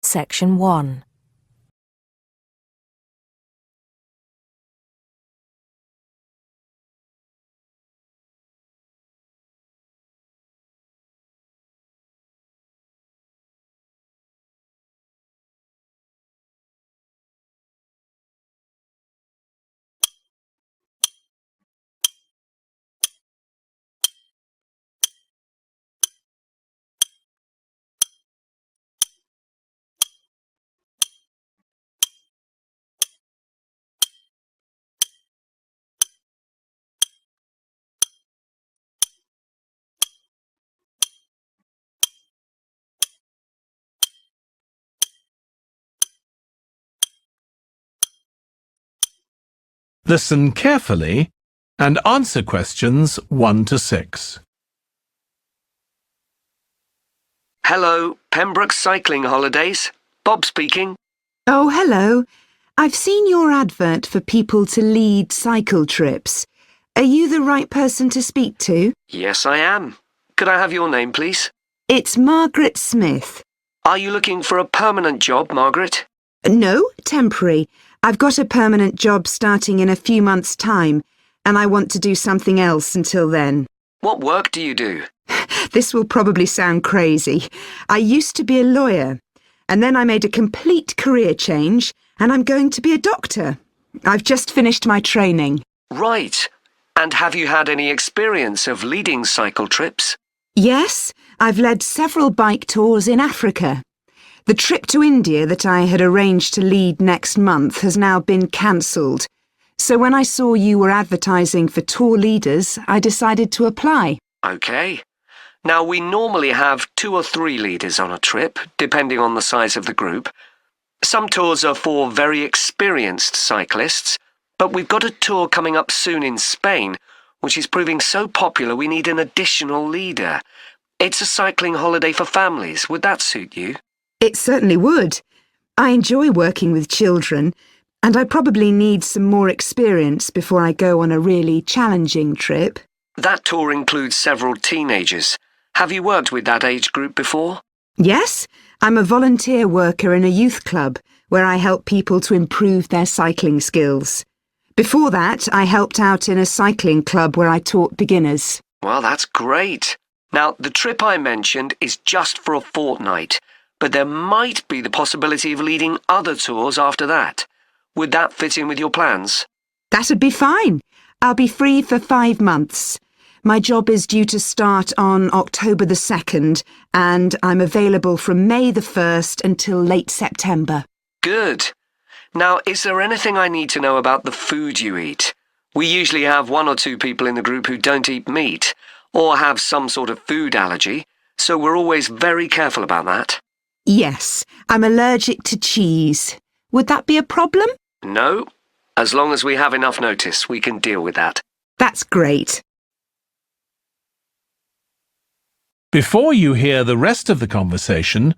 Section 1. Listen carefully and answer questions 1 to 6. Hello, Pembroke Cycling Holidays. Bob speaking. Oh, hello. I've seen your advert for people to lead cycle trips. Are you the right person to speak to? Yes, I am. Could I have your name, please? It's Margaret Smith. Are you looking for a permanent job, Margaret? No, temporary. I've got a permanent job starting in a few months' time, and I want to do something else until then. What work do you do? This will probably sound crazy. I used to be a lawyer, and then I made a complete career change, and I'm going to be a doctor. I've just finished my training. Right. And have you had any experience of leading cycle trips? Yes, I've led several bike tours in Africa. The trip to India that I had arranged to lead next month has now been cancelled. So when I saw you were advertising for tour leaders, I decided to apply. OK. Now, we normally have 2 or 3 leaders on a trip, depending on the size of the group. Some tours are for very experienced cyclists, but we've got a tour coming up soon in Spain, which is proving so popular we need an additional leader. It's a cycling holiday for families. Would that suit you? It certainly would. I enjoy working with children, and I probably need some more experience before I go on a really challenging trip. That tour includes several teenagers. Have you worked with that age group before? Yes, I'm a volunteer worker in a youth club where I help people to improve their cycling skills. Before that, I helped out in a cycling club where I taught beginners. Well, that's great. Now, the trip I mentioned is just for a fortnight, but there might be the possibility of leading other tours after that. Would that fit in with your plans? That'd be fine. I'll be free for 5 months. My job is due to start on October the 2nd, and I'm available from May the 1st until late September. Good. Now, is there anything I need to know about the food you eat? We usually have 1 or 2 people in the group who don't eat meat, or have some sort of food allergy, so we're always very careful about that. Yes, I'm allergic to cheese. Would that be a problem? No. As long as we have enough notice, we can deal with that. That's great. Before you hear the rest of the conversation,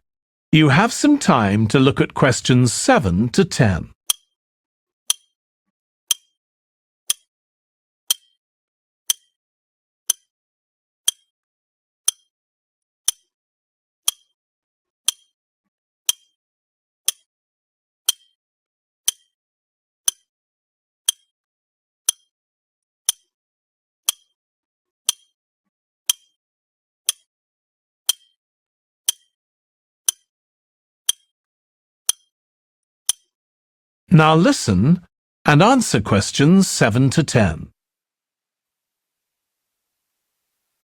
you have some time to look at questions 7 to 10. Now listen and answer questions 7 to 10.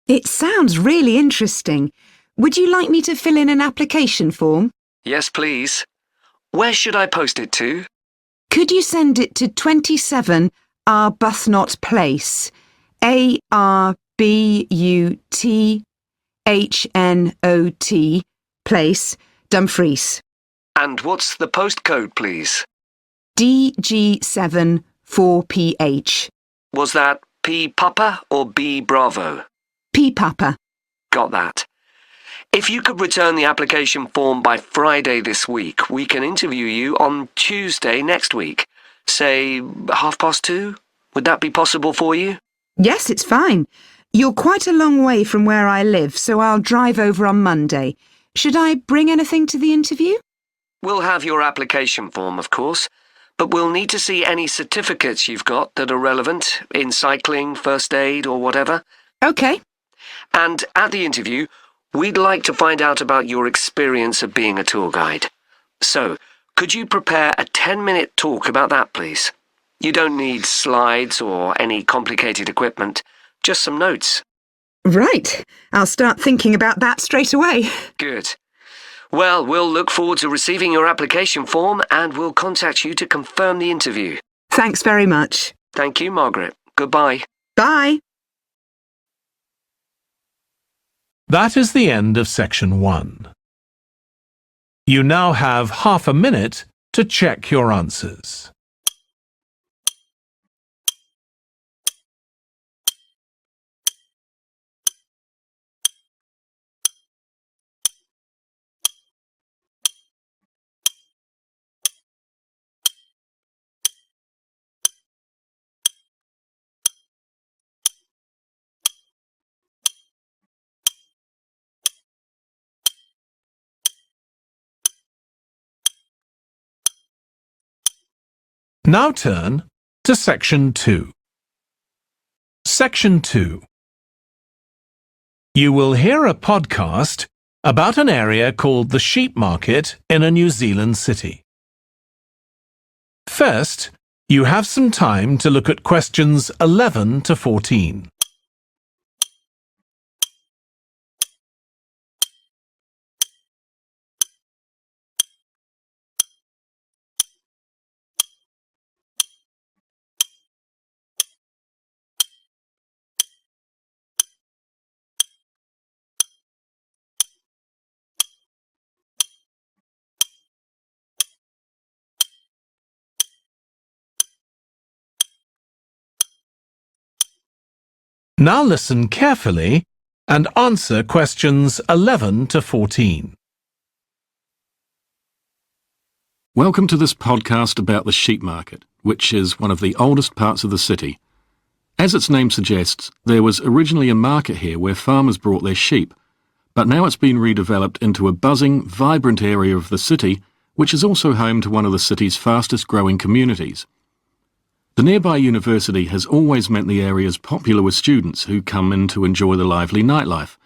It sounds really interesting. Would you like me to fill in an application form? Yes, please. Where should I post it to? Could you send it to 27 Arbuthnot Place, Arbuthnot Place, Dumfries? And what's the postcode, please? DG7 4PH. Was that P Papa or B Bravo? P Papa. Got that. If you could return the application form by Friday this week, we can interview you on Tuesday next week. Say 2:30? Would that be possible for you? Yes, it's fine. You're quite a long way from where I live, so I'll drive over on Monday. Should I bring anything to the interview? We'll have your application form, of course, but we'll need to see any certificates you've got that are relevant in cycling, first aid, or whatever. OK. And at the interview, we'd like to find out about your experience of being a tour guide. So, could you prepare a 10-minute talk about that, please? You don't need slides or any complicated equipment, just some notes. Right. I'll start thinking about that straight away. Good. Well, we'll look forward to receiving your application form and we'll contact you to confirm the interview. Thanks very much. Thank you, Margaret. Goodbye. Bye. That is the end of section 1. You now have half a minute to check your answers. Now turn to section 2. Section 2. You will hear a podcast about an area called the sheep market in a New Zealand city. First, you have some time to look at questions 11 to 14. Now listen carefully and answer questions 11 to 14. Welcome to this podcast about the sheep market, which is one of the oldest parts of the city. As its name suggests, there was originally a market here where farmers brought their sheep, but now it's been redeveloped into a buzzing, vibrant area of the city, which is also home to one of the city's fastest growing communities. The nearby university has always meant the area is popular with students who come in to enjoy the lively nightlife,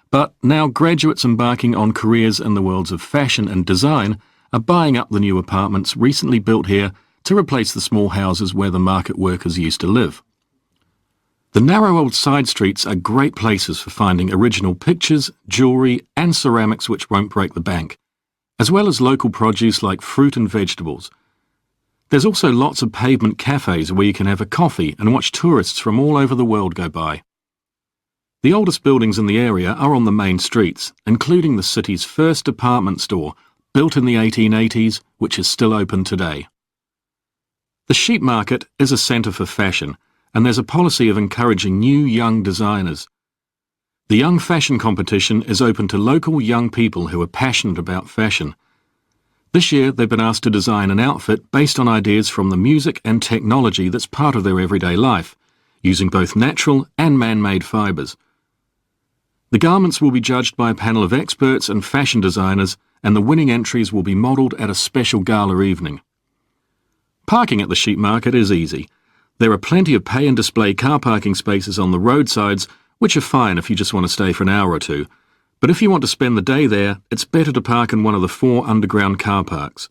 but now graduates embarking on careers in the worlds of fashion and design are buying up the new apartments recently built here to replace the small houses where the market workers used to live. The narrow old side streets are great places for finding original pictures, jewellery and ceramics which won't break the bank, as well as local produce like fruit and vegetables. There's also lots of pavement cafes where you can have a coffee and watch tourists from all over the world go by. The oldest buildings in the area are on the main streets, including the city's first department store, built in the 1880s, which is still open today. The sheep market is a centre for fashion, and there's a policy of encouraging new young designers. The Young Fashion Competition is open to local young people who are passionate about fashion. This year they've been asked to design an outfit based on ideas from the music and technology that's part of their everyday life, using both natural and man-made fibres. The garments will be judged by a panel of experts and fashion designers, and the winning entries will be modelled at a special gala evening. Parking at the sheep market is easy. There are plenty of pay and display car parking spaces on the roadsides, which are fine if you just want to stay for an hour or two. But if you want to spend the day there, it's better to park in one of the 4 underground car parks.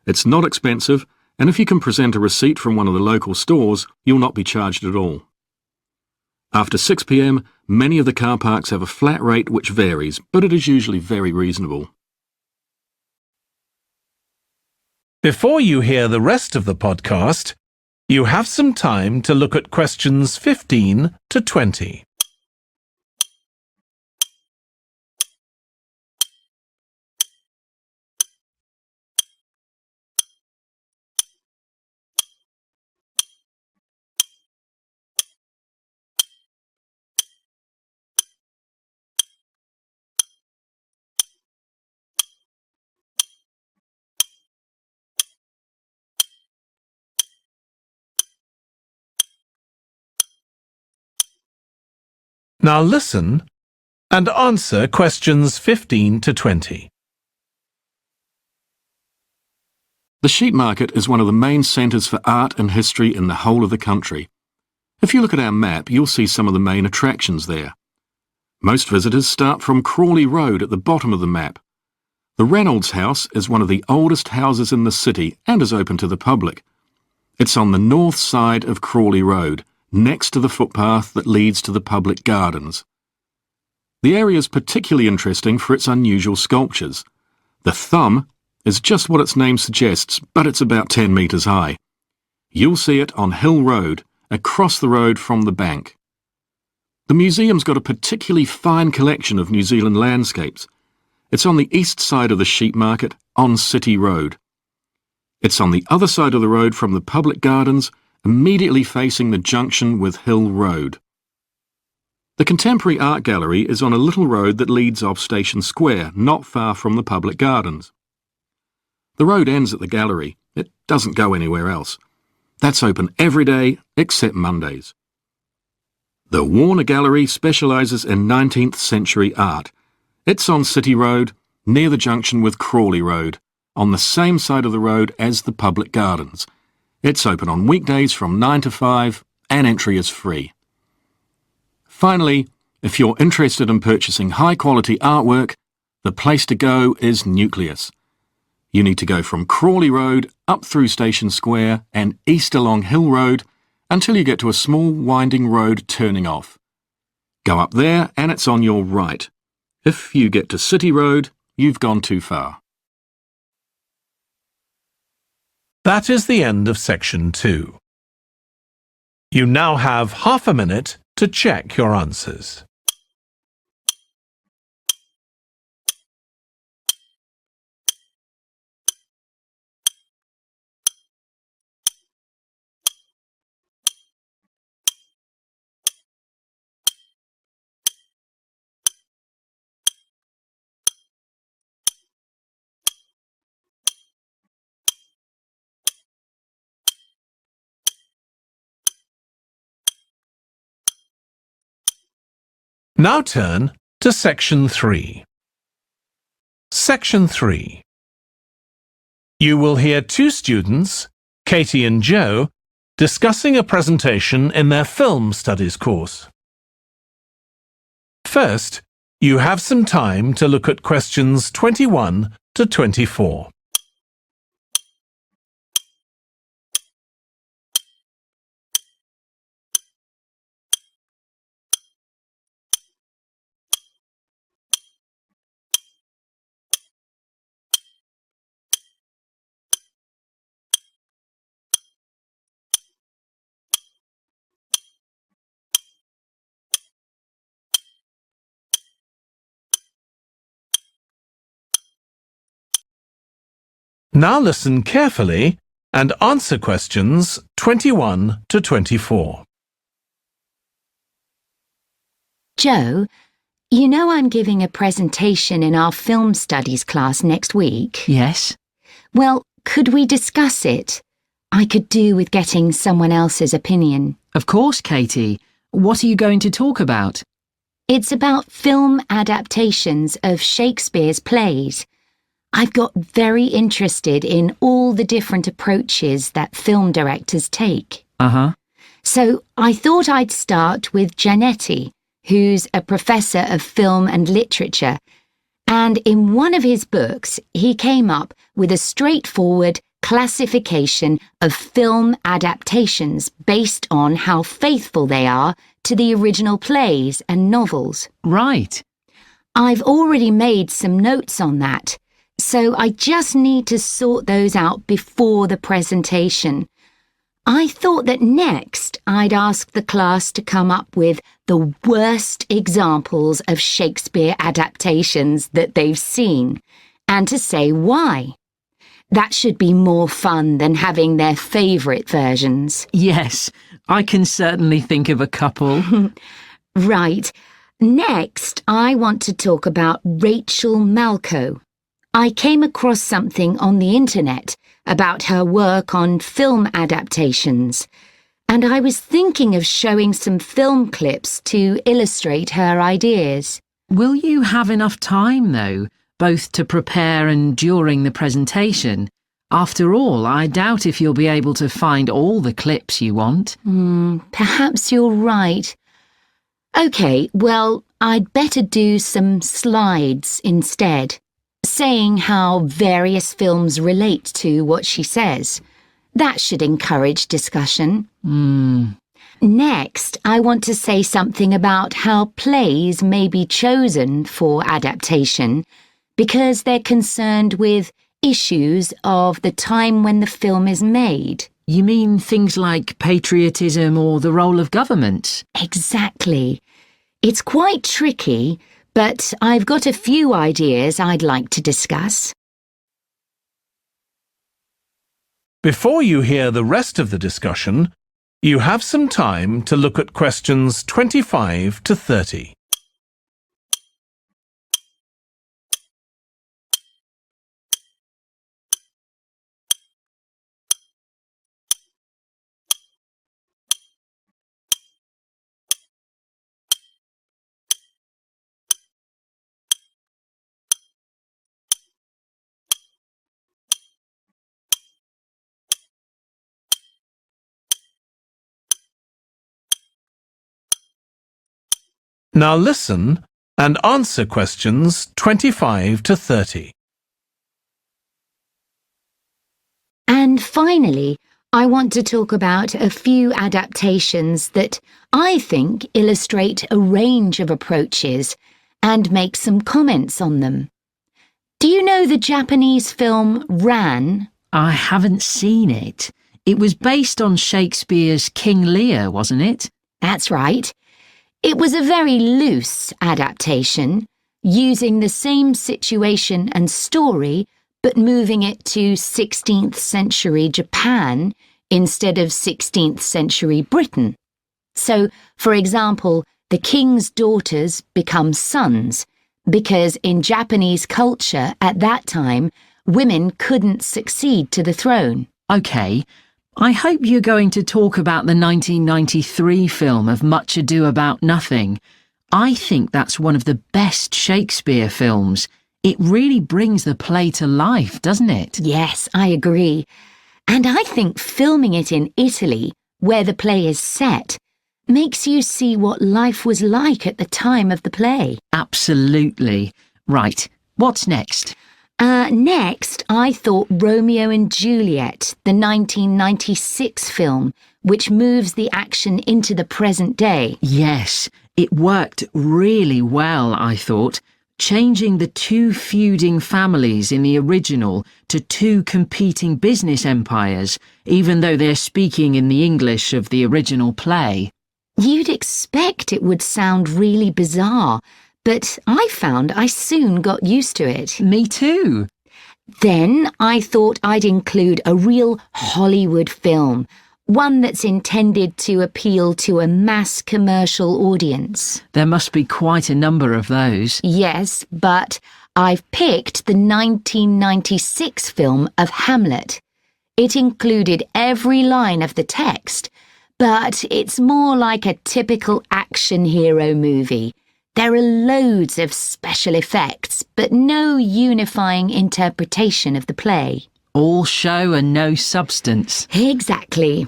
It's not expensive, and if you can present a receipt from one of the local stores, you'll not be charged at all. After 6 p.m, many of the car parks have a flat rate which varies, but it is usually very reasonable. Before you hear the rest of the podcast, you have some time to look at questions 15 to 20. Now listen and answer questions 15 to 20. The sheep market is one of the main centres for art and history in the whole of the country. If you look at our map, you'll see some of the main attractions there. Most visitors start from Crawley Road at the bottom of the map. The Reynolds House is one of the oldest houses in the city and is open to the public. It's on the north side of Crawley Road, next to the footpath that leads to the public gardens. The area is particularly interesting for its unusual sculptures. The thumb is just what its name suggests, but it's about 10 metres high. You'll see it on Hill Road, across the road from the bank. The museum's got a particularly fine collection of New Zealand landscapes. It's on the east side of the sheep market, on City Road. It's on the other side of the road from the public gardens, immediately facing the junction with Hill Road. The Contemporary Art Gallery is on a little road that leads off Station Square, not far from the public gardens. The road ends at the gallery. It doesn't go anywhere else. That's open every day except Mondays. The Warner Gallery specialises in 19th century art. It's on City Road, near the junction with Crawley Road, on the same side of the road as the public gardens. It's open on weekdays from 9 to 5 and entry is free. Finally, if you're interested in purchasing high-quality artwork, the place to go is Nucleus. You need to go from Crawley Road up through Station Square and east along Hill Road until you get to a small winding road turning off. Go up there and it's on your right. If you get to City Road, you've gone too far. That is the end of section 2. You now have half a minute to check your answers. Now turn to section 3. Section 3. You will hear two students, Katie and Joe, discussing a presentation in their film studies course. First, you have some time to look at questions 21 to 24. Now listen carefully and answer questions 21 to 24. Joe, you know I'm giving a presentation in our film studies class next week. Yes. Well, could we discuss it? I could do with getting someone else's opinion. Of course, Katie. What are you going to talk about? It's about film adaptations of Shakespeare's plays. I've got very interested in all the different approaches that film directors take. So I thought I'd start with Giannetti, who's a professor of film and literature, and in one of his books he came up with a straightforward classification of film adaptations based on how faithful they are to the original plays and novels. Right. I've already made some notes on that, so I just need to sort those out before the presentation. I thought that next I'd ask the class to come up with the worst examples of Shakespeare adaptations that they've seen, and to say why. That should be more fun than having their favourite versions. Yes, I can certainly think of a couple. Right. Next, I want to talk about Rachel Malco. I came across something on the internet about her work on film adaptations, and I was thinking of showing some film clips to illustrate her ideas. Will you have enough time, though, both to prepare and during the presentation? After all, I doubt if you'll be able to find all the clips you want. Perhaps you're right. OK, well, I'd better do some slides instead, saying how various films relate to what she says. That should encourage discussion. Next, I want to say something about how plays may be chosen for adaptation because they're concerned with issues of the time when the film is made. You mean things like patriotism or the role of government? Exactly. It's quite tricky, but I've got a few ideas I'd like to discuss. Before you hear the rest of the discussion, you have some time to look at questions 25 to 30. Now listen and answer questions 25 to 30. And finally, I want to talk about a few adaptations that I think illustrate a range of approaches and make some comments on them. Do you know the Japanese film Ran? I haven't seen it. It was based on Shakespeare's King Lear, wasn't it? That's right. It was a very loose adaptation, using the same situation and story, but moving it to 16th century Japan instead of 16th century Britain. So, for example, the king's daughters become sons, because in Japanese culture at that time, women couldn't succeed to the throne. OK. I hope you're going to talk about the 1993 film of Much Ado About Nothing. I think that's one of the best Shakespeare films. It really brings the play to life, doesn't it? Yes, I agree. And I think filming it in Italy, where the play is set, makes you see what life was like at the time of the play. Absolutely. Right, what's next? Next, I thought Romeo and Juliet, the 1996 film, which moves the action into the present day. Yes, it worked really well, I thought, changing the two feuding families in the original to two competing business empires, even though they're speaking in the English of the original play. You'd expect it would sound really bizarre, but I found I soon got used to it. Me too. Then I thought I'd include a real Hollywood film, one that's intended to appeal to a mass commercial audience. There must be quite a number of those. Yes, but I've picked the 1996 film of Hamlet. It included every line of the text, but it's more like a typical action hero movie. There are loads of special effects, but no unifying interpretation of the play. All show and no substance. Exactly.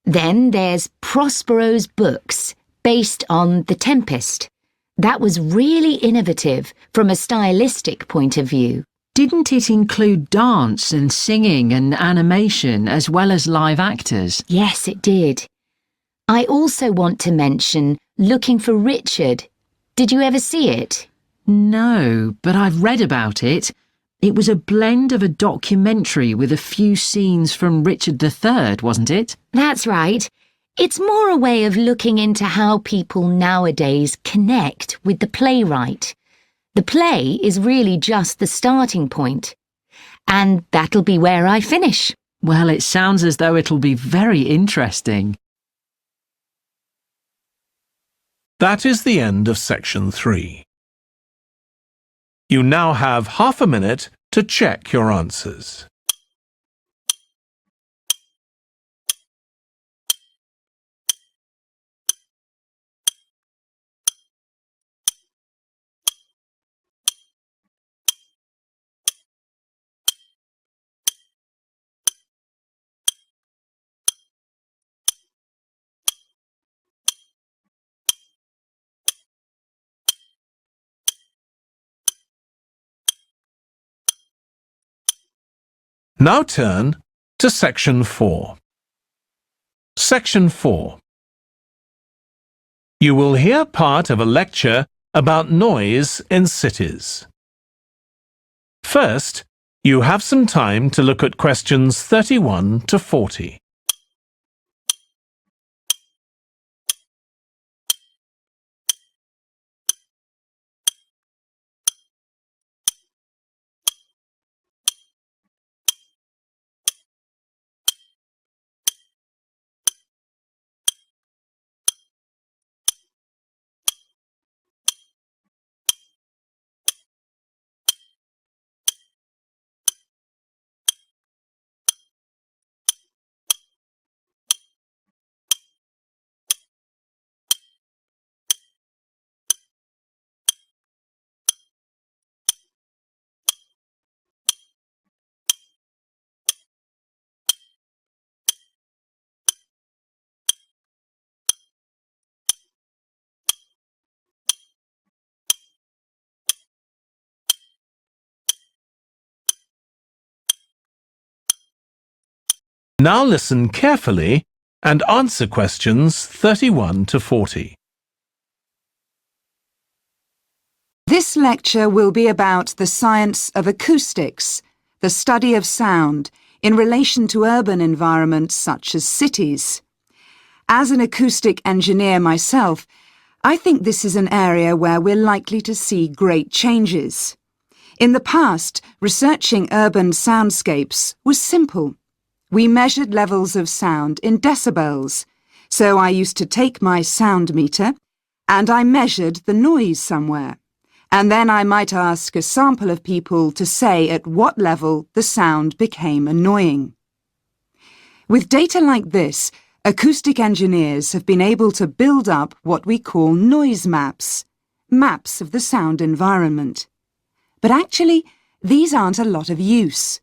Then there's Prospero's books, based on The Tempest. That was really innovative from a stylistic point of view. Didn't it include dance and singing and animation as well as live actors? Yes, it did. I also want to mention Looking for Richard. Did you ever see it? No, but I've read about it. It was a blend of a documentary with a few scenes from Richard III, wasn't it? That's right. It's more a way of looking into how people nowadays connect with the playwright. The play is really just the starting point. And that'll be where I finish. Well, it sounds as though it'll be very interesting. That is the end of section 3. You now have half a minute to check your answers. Now turn to Section 4. Section 4. You will hear part of a lecture about noise in cities. First, you have some time to look at questions 31 to 40. Now listen carefully and answer questions 31 to 40. This lecture will be about the science of acoustics, the study of sound, in relation to urban environments such as cities. As an acoustic engineer myself, I think this is an area where we're likely to see great changes. In the past, researching urban soundscapes was simple. We measured levels of sound in decibels, so I used to take my sound meter and I measured the noise somewhere, and then I might ask a sample of people to say at what level the sound became annoying. With data like this, acoustic engineers have been able to build up what we call noise maps, maps of the sound environment. But actually, these aren't a lot of use.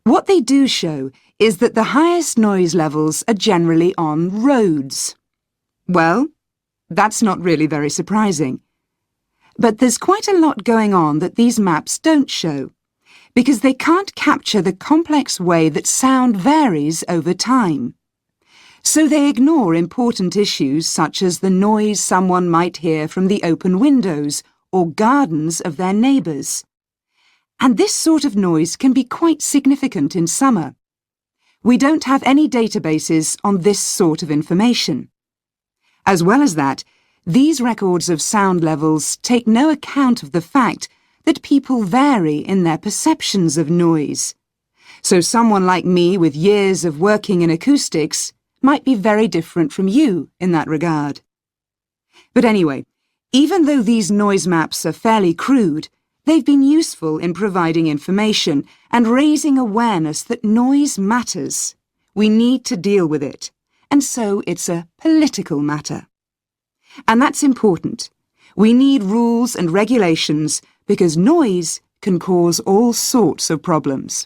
What they do show is that the highest noise levels are generally on roads. Well, that's not really very surprising. But there's quite a lot going on that these maps don't show, because they can't capture the complex way that sound varies over time. So they ignore important issues such as the noise someone might hear from the open windows or gardens of their neighbours. And this sort of noise can be quite significant in summer. We don't have any databases on this sort of information. As well as that, these records of sound levels take no account of the fact that people vary in their perceptions of noise. So someone like me with years of working in acoustics might be very different from you in that regard. But anyway, even though these noise maps are fairly crude, they've been useful in providing information and raising awareness that noise matters. We need to deal with it, and so it's a political matter. And that's important. We need rules and regulations because noise can cause all sorts of problems.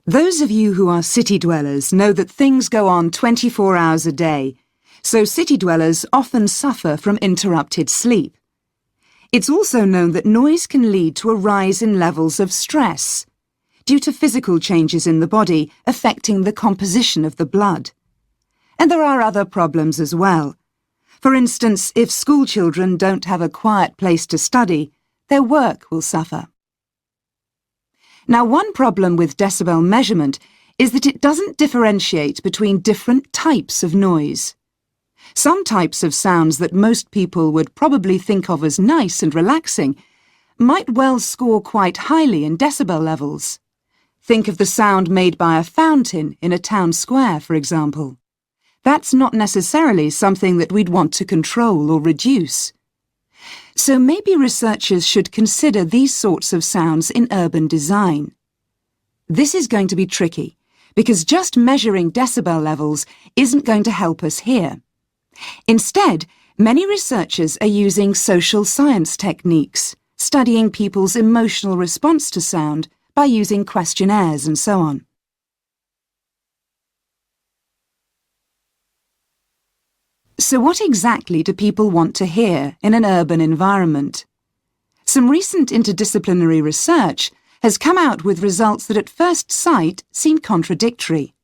Those of you who are city dwellers know that things go on 24 hours a day, so city dwellers often suffer from interrupted sleep. It's also known that noise can lead to a rise in levels of stress due to physical changes in the body affecting the composition of the blood. And there are other problems as well. For instance, if school children don't have a quiet place to study, their work will suffer. Now, one problem with decibel measurement is that it doesn't differentiate between different types of noise. Some types of sounds that most people would probably think of as nice and relaxing might well score quite highly in decibel levels. Think of the sound made by a fountain in a town square, for example. That's not necessarily something that we'd want to control or reduce. So maybe researchers should consider these sorts of sounds in urban design. This is going to be tricky, because just measuring decibel levels isn't going to help us here. Instead, many researchers are using social science techniques, studying people's emotional response to sound by using questionnaires and so on. So what exactly do people want to hear in an urban environment? Some recent interdisciplinary research has come out with results that at first sight seem contradictory.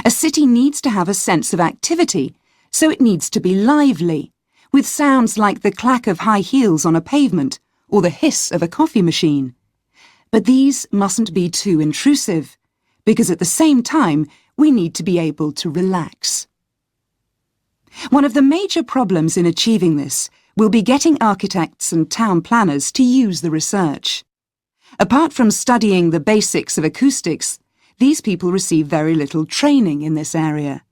A city needs to have a sense of activity, so it needs to be lively, with sounds like the clack of high heels on a pavement or the hiss of a coffee machine. But these mustn't be too intrusive, because at the same time we need to be able to relax. One of the major problems in achieving this will be getting architects and town planners to use the research. Apart from studying the basics of acoustics, these people receive very little training in this area.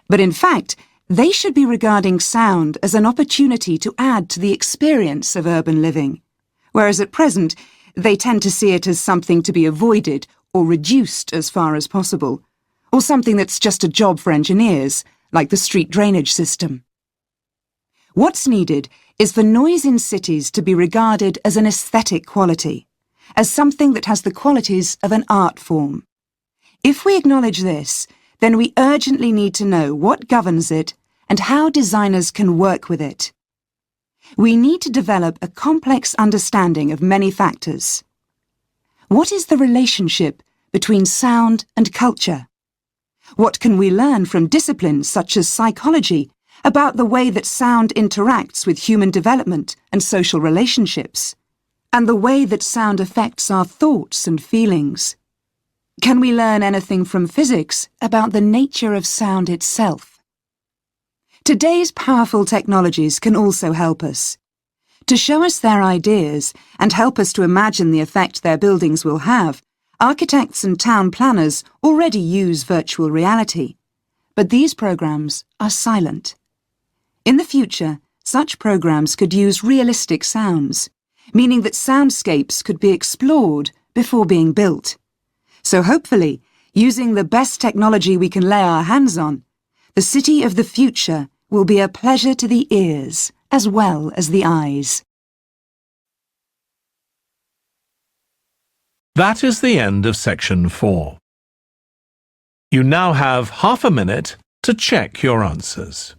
But in fact, they should be regarding sound as an opportunity to add to the experience of urban living, whereas at present they tend to see it as something to be avoided or reduced as far as possible, or something that's just a job for engineers, like the street drainage system. What's needed is for noise in cities to be regarded as an aesthetic quality, as something that has the qualities of an art form. If we acknowledge this, then we urgently need to know what governs it and how designers can work with it. We need to develop a complex understanding of many factors. What is the relationship between sound and culture? What can we learn from disciplines such as psychology about the way that sound interacts with human development and social relationships, and the way that sound affects our thoughts and feelings? Can we learn anything from physics about the nature of sound itself? Today's powerful technologies can also help us. To show us their ideas and help us to imagine the effect their buildings will have, architects and town planners already use virtual reality, but these programs are silent. In the future, such programs could use realistic sounds, meaning that soundscapes could be explored before being built. So hopefully, using the best technology we can lay our hands on, the city of the future will be a pleasure to the ears as well as the eyes. That is the end of section 4. You now have half a minute to check your answers.